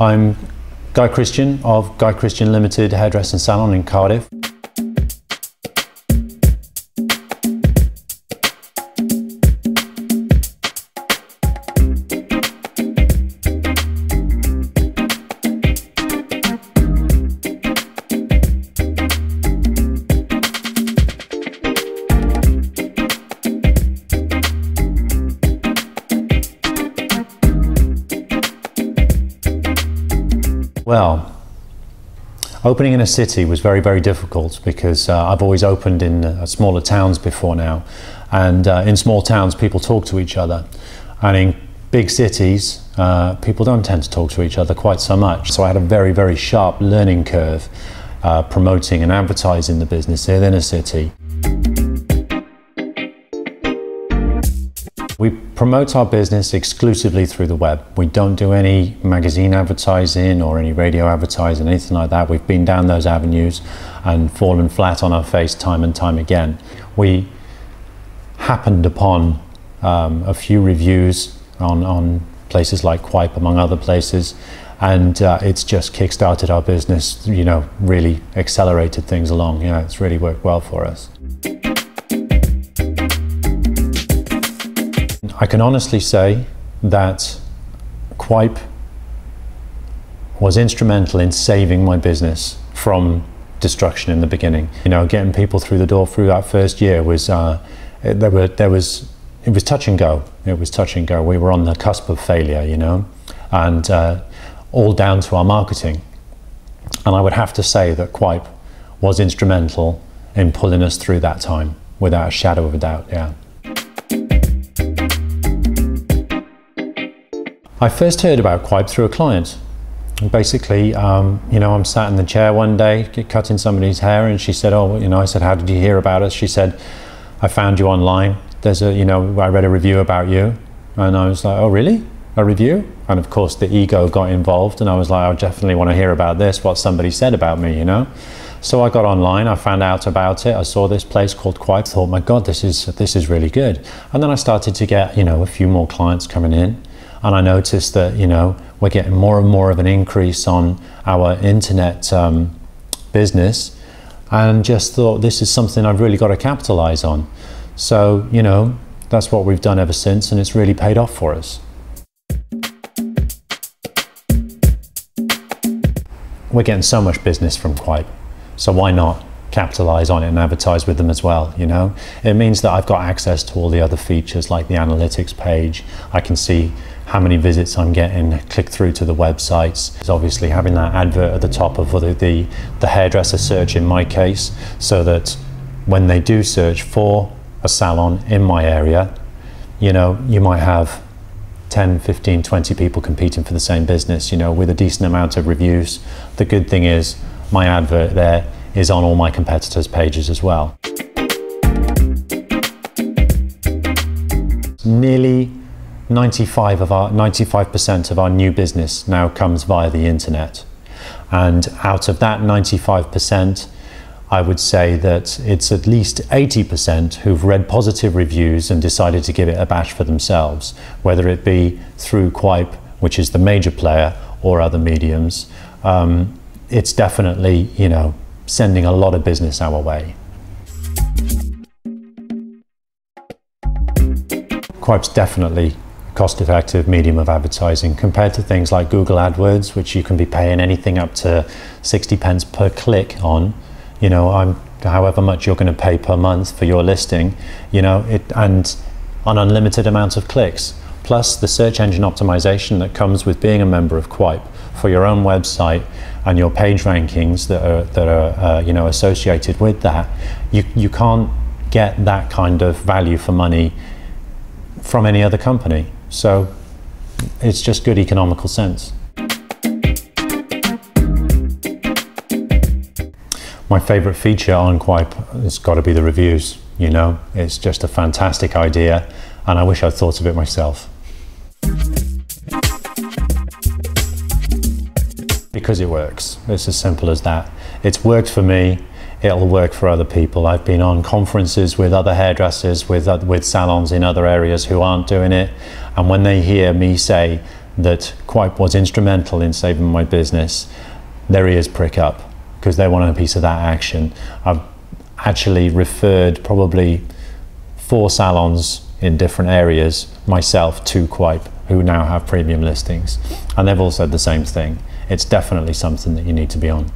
I'm Guy Christain of Guy Christain Limited Hairdressing Salon in Cardiff. Well, opening in a city was very, very difficult because I've always opened in smaller towns before now, and in small towns people talk to each other, and in big cities people don't tend to talk to each other quite so much. So I had a very, very sharp learning curve promoting and advertising the business within a city. We promote our business exclusively through the web. We don't do any magazine advertising or any radio advertising, anything like that. We've been down those avenues and fallen flat on our face time and time again. We happened upon a few reviews on places like Qype, among other places, and it's just kick-started our business, you know, really accelerated things along. You know, it's really worked well for us. I can honestly say that Qype was instrumental in saving my business from destruction in the beginning. You know, getting people through the door through that first year was, it was touch and go. It was touch and go. We were on the cusp of failure, you know, and all down to our marketing. And I would have to say that Qype was instrumental in pulling us through that time, without a shadow of a doubt, yeah. I first heard about Qype through a client. Basically, you know, I'm sat in the chair one day cutting somebody's hair, and she said, "Oh, you know," I said, "How did you hear about us?" She said, "I found you online. There's a, you know, I read a review about you." And I was like, "Oh, really? A review?" And of course, the ego got involved, and I was like, "I definitely want to hear about this, what somebody said about me," you know. So I got online, I found out about it, I saw this place called Qype, thought, my God, this is really good. And then I started to get, you know, a few more clients coming in. And I noticed that, you know, we're getting more and more of an increase on our internet business, and just thought this is something I've really got to capitalize on. So, you know, that's what we've done ever since, and it's really paid off for us. We're getting so much business from Qype, so why not capitalize on it and advertise with them as well, you know? It means that I've got access to all the other features like the analytics page. I can see how many visits I'm getting, click through to the websites. It's obviously having that advert at the top of the hairdresser search in my case, so that when they do search for a salon in my area, you know, you might have 10, 15, 20 people competing for the same business, you know, with a decent amount of reviews. The good thing is my advert there is on all my competitors' pages as well. Nearly 95% of our new business now comes via the internet. And out of that 95%, I would say that it's at least 80% who've read positive reviews and decided to give it a bash for themselves, whether it be through Qype, which is the major player, or other mediums. It's definitely, you know, sending a lot of business our way. Qype's definitely a cost-effective medium of advertising compared to things like Google AdWords, which you can be paying anything up to 60 pence per click on. You know, however much you're going to pay per month for your listing, you know, and an unlimited amount of clicks, plus the search engine optimization that comes with being a member of Qype for your own website and your page rankings that are you know, associated with that. You can't get that kind of value for money from any other company. So it's just good economical sense. My favorite feature on Qype has got to be the reviews, you know. It's just a fantastic idea, and I wish I'd thought of it myself. Because it works. It's as simple as that. It's worked for me, it'll work for other people. I've been on conferences with other hairdressers, with salons in other areas who aren't doing it, and when they hear me say that Qype was instrumental in saving my business, their ears prick up because they want a piece of that action. I've actually referred probably 4 salons in different areas myself to Qype, who now have premium listings, and they've all said the same thing. It's definitely something that you need to be on.